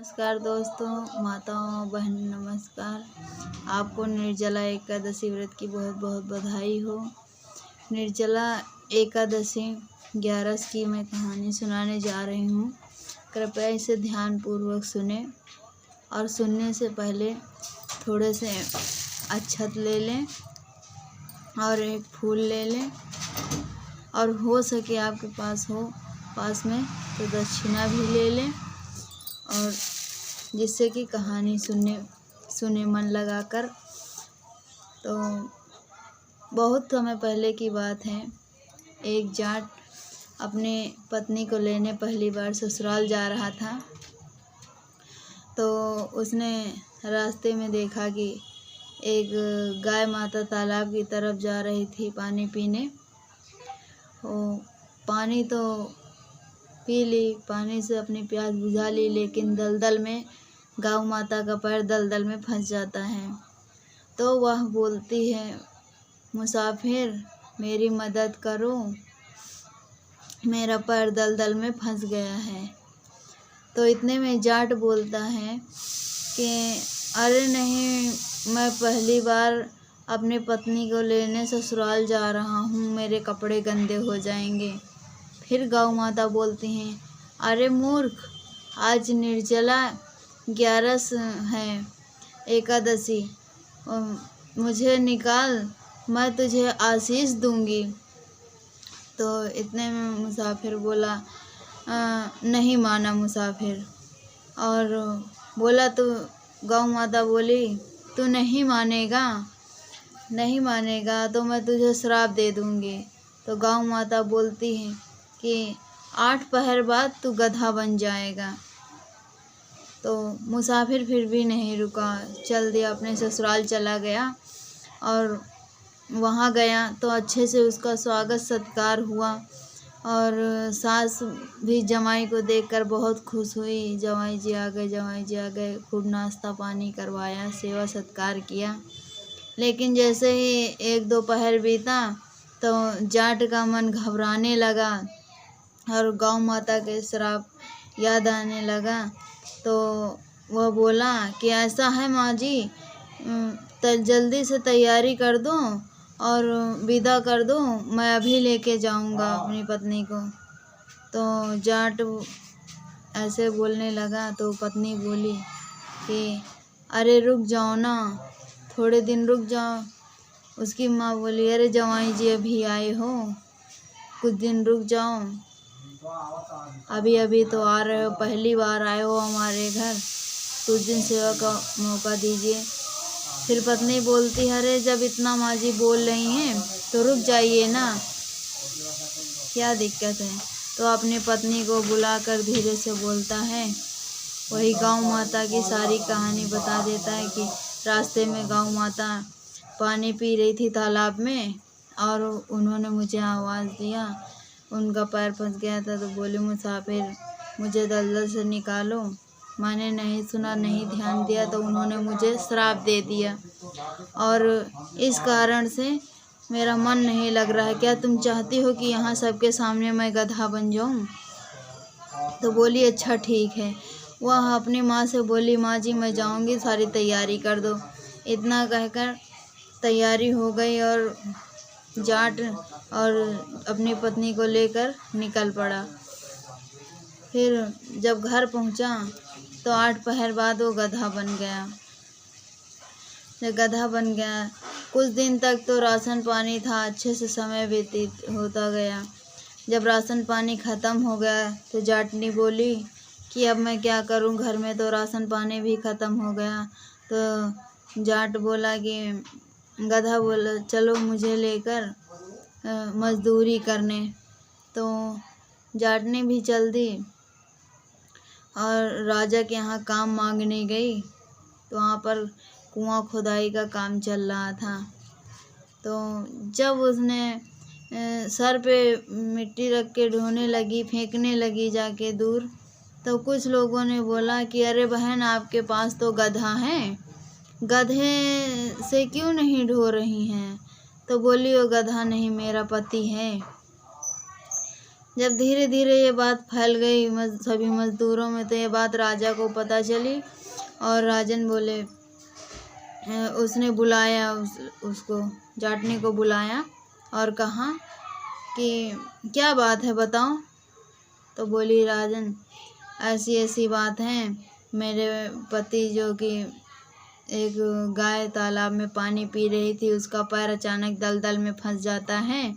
नमस्कार दोस्तों, माताओं बहन नमस्कार। आपको निर्जला एकादशी व्रत की बहुत बहुत बधाई हो। निर्जला एकादशी 11 की मैं कहानी सुनाने जा रही हूँ। कृपया इसे ध्यानपूर्वक सुने और सुनने से पहले थोड़े से अक्षत ले लें और एक फूल ले लें, और हो सके आपके पास में तो दक्षिणा भी ले लें, और जिससे कि कहानी सुने मन लगाकर। तो बहुत समय पहले की बात है। एक जाट अपने पत्नी को लेने पहली बार ससुराल जा रहा था। तो उसने रास्ते में देखा कि एक गाय माता तालाब की तरफ जा रही थी पानी पीने। वो पानी तो पी ली, पानी से अपनी प्यास बुझा ली, लेकिन दलदल में गौ माता का पैर दलदल में फंस जाता है। तो वह बोलती है, मुसाफिर मेरी मदद करो, मेरा पैर दलदल में फंस गया है। तो इतने में जाट बोलता है कि अरे नहीं, मैं पहली बार अपनी पत्नी को लेने ससुराल जा रहा हूँ, मेरे कपड़े गंदे हो जाएंगे। फिर गौ माता बोलती हैं, अरे मूर्ख, आज निर्जला 11 है एकादशी, मुझे निकाल, मैं तुझे आशीष दूंगी। तो इतने में मुसाफिर बोला, नहीं माना मुसाफिर, और बोला तो गौ माता बोली, तू नहीं मानेगा तो मैं तुझे श्राप दे दूंगी। तो गौ माता बोलती है कि 8 पहर बाद तू गधा बन जाएगा। तो मुसाफिर फिर भी नहीं रुका, चल दिया, अपने ससुराल चला गया। और वहाँ गया तो अच्छे से उसका स्वागत सत्कार हुआ, और सास भी जमाई को देखकर बहुत खुश हुई। जमाई जी आ गए, खूब नाश्ता पानी करवाया, सेवा सत्कार किया। लेकिन जैसे ही 1-2 पहर बीता तो जाट का मन घबराने लगा और गौ माता के श्राप याद आने लगा। तो वह बोला कि ऐसा है माँ जी, जल्दी से तैयारी कर दो और विदा कर दो, मैं अभी लेके जाऊंगा अपनी पत्नी को। तो जाट ऐसे बोलने लगा तो पत्नी बोली कि अरे रुक जाओ ना, थोड़े दिन रुक जाओ। उसकी माँ बोली, अरे जवाई जी अभी आए हो, कुछ दिन रुक जाओ, अभी तो आ रहे हो, पहली बार आए हो हमारे घर, कुछ दिन सेवा का मौका दीजिए। फिर पत्नी बोलती है, अरे जब इतना माँ जी बोल रही हैं तो रुक जाइए ना, क्या दिक्कत है। तो अपनी पत्नी को बुलाकर धीरे से बोलता है, वही गौ माता की सारी कहानी बता देता है कि रास्ते में गौ माता पानी पी रही थी तालाब में, और उन्होंने मुझे आवाज़ दिया, उनका पैर फंस गया था। तो बोले, मुसाफिर मुझे दलदल से निकालो। मैंने नहीं सुना, नहीं ध्यान दिया, तो उन्होंने मुझे श्राप दे दिया, और इस कारण से मेरा मन नहीं लग रहा है। क्या तुम चाहती हो कि यहाँ सबके सामने मैं गधा बन जाऊँ? तो बोली, अच्छा ठीक है। वह अपनी माँ से बोली, माँ जी मैं जाऊँगी, सारी तैयारी कर दो। इतना कहकर तैयारी हो गई और जाट और अपनी पत्नी को लेकर निकल पड़ा। फिर जब घर पहुँचा तो 8 पहर बाद वो गधा बन गया। जब गधा बन गया, कुछ दिन तक तो राशन पानी था, अच्छे से समय व्यतीत होता गया। जब राशन पानी ख़त्म हो गया तो जाटनी बोली कि अब मैं क्या करूं, घर में तो राशन पानी भी ख़त्म हो गया। तो जाट बोला कि गधा बोला, चलो मुझे लेकर मजदूरी करने। तो जाटनी भी चल दी और राजा के यहाँ काम मांगने गई। तो वहाँ पर कुआं खुदाई का काम चल रहा था। तो जब उसने सर पे मिट्टी रख के ढोने लगी, फेंकने लगी जाके दूर, तो कुछ लोगों ने बोला कि अरे बहन, आपके पास तो गधा है, गधे से क्यों नहीं ढो रही हैं? तो बोली, वो गधा नहीं, मेरा पति है। जब धीरे धीरे ये बात फैल गई सभी मजदूरों में, तो ये बात राजा को पता चली और राजन बोले, उसने बुलाया उसको जाटनी को बुलाया और कहा कि क्या बात है बताओ। तो बोली राजन, ऐसी ऐसी बात है, मेरे पति जो कि एक गाय तालाब में पानी पी रही थी, उसका पैर अचानक दलदल में फंस जाता है।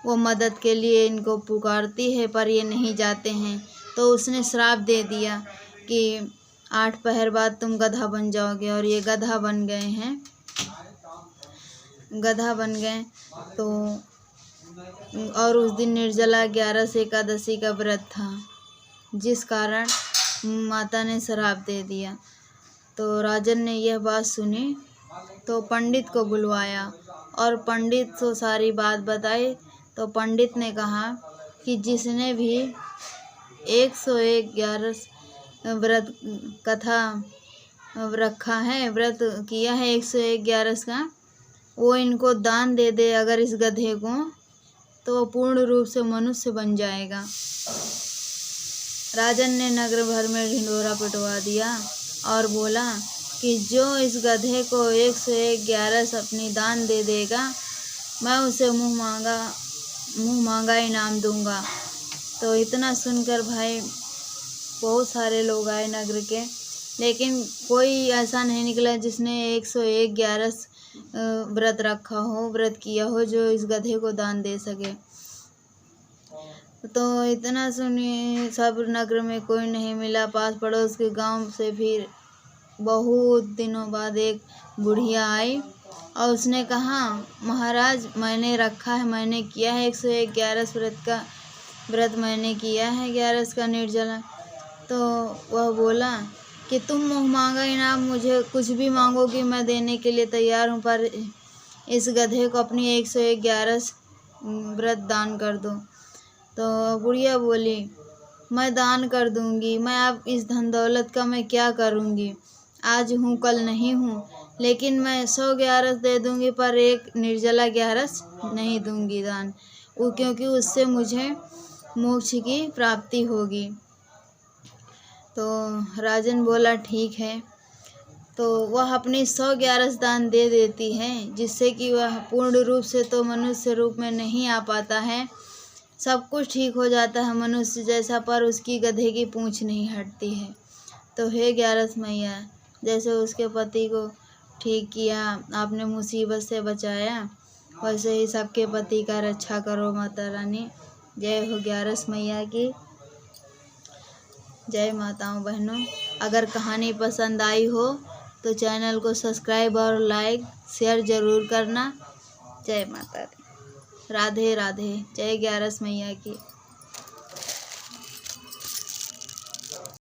वो मदद के लिए इनको पुकारती है पर ये नहीं जाते हैं, तो उसने श्राप दे दिया कि 8 पहर बाद तुम गधा बन जाओगे, और ये गधा बन गए हैं। गधा बन गए तो और उस दिन निर्जला 11 एकादशी का व्रत था, जिस कारण माता ने श्राप दे दिया। तो राजन ने यह बात सुनी तो पंडित को बुलवाया और पंडित को सारी बात बताई। तो पंडित ने कहा कि जिसने भी 101 व्रत कथा रखा है, व्रत किया है 101 का, वो इनको दान दे दे अगर इस गधे को, तो वो पूर्ण रूप से मनुष्य बन जाएगा। राजन ने नगर भर में ढिंढोरा पिटवा दिया और बोला कि जो इस गधे को 111 अपनी दान दे देगा, मैं उसे मुँह मांगा इनाम दूंगा। तो इतना सुनकर भाई बहुत सारे लोग आए नगर के, लेकिन कोई ऐसा नहीं निकला जिसने 111 व्रत रखा हो, व्रत किया हो, जो इस गधे को दान दे सके। तो इतना सुनिए सब नगर में कोई नहीं मिला। पास पड़ोस के गांव से फिर बहुत दिनों बाद एक बुढ़िया आई और उसने कहा, महाराज मैंने रखा है, मैंने किया है 111 व्रत मैंने किया है, 11 का निर्जला। तो वह बोला कि तुम मुँह मांगा इनाम मुझे कुछ भी मांगोगी मैं देने के लिए तैयार हूँ, पर इस गधे को अपनी 111 व्रत दान कर दो। तो बुढ़िया बोली, मैं दान कर दूंगी, मैं अब इस धन दौलत का मैं क्या करूंगी, आज हूँ कल नहीं हूँ, लेकिन मैं 111 दे दूंगी पर एक निर्जला 11 नहीं दूंगी दान, क्योंकि उससे मुझे मोक्ष की प्राप्ति होगी। तो राजन बोला ठीक है। तो वह अपनी 111 दान दे देती है, जिससे कि वह पूर्ण रूप से तो मनुष्य रूप में नहीं आ पाता है, सब कुछ ठीक हो जाता है मनुष्य जैसा, पर उसकी गधे की पूंछ नहीं हटती है। तो हे 11 मैया, जैसे उसके पति को ठीक किया, आपने मुसीबत से बचाया, वैसे ही सबके पति का रक्षा करो माता रानी। जय हो 11 मैया की। जय माताओं बहनों। अगर कहानी पसंद आई हो तो चैनल को सब्सक्राइब और लाइक शेयर ज़रूर करना। जय माता दी। राधे राधे। जय 11 मैया की।